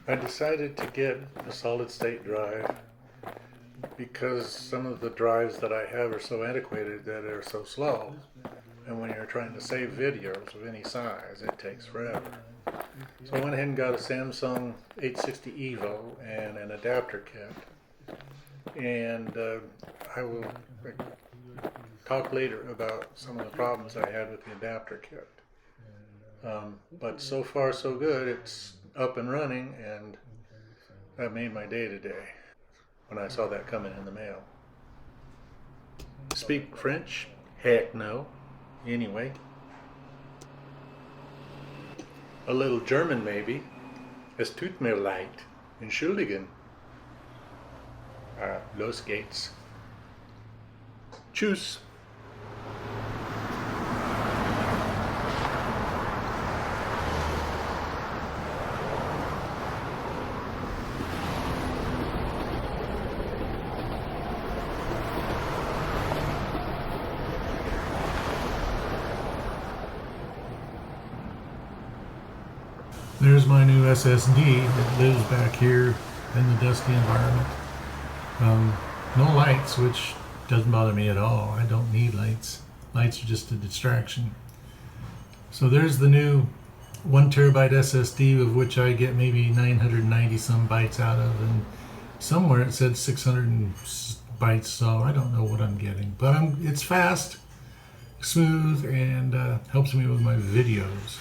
I decided to get a solid state drive because some of the drives that I have are so antiquated that they're so slow. And when you're trying to save videos of any size, it takes forever. So I went ahead and got a Samsung 860 EVO and an adapter kit. And I will talk later about some of the problems I had with the adapter kit. But so far so good. It's up and running, and that made my day today when I saw that coming in the mail. Speak French? Heck no. Anyway. A little German maybe. Es tut mir leid. Entschuldigen. Los geht's. Tschüss. There's my new SSD that lives back here in the dusty environment. No lights, which doesn't bother me at all. I don't need lights. Lights are just a distraction. So there's the new 1 terabyte SSD, of which I get maybe 990 some bytes out of, and somewhere it said 600 bytes, so I don't know what I'm getting. But it's fast, smooth, and helps me with my videos.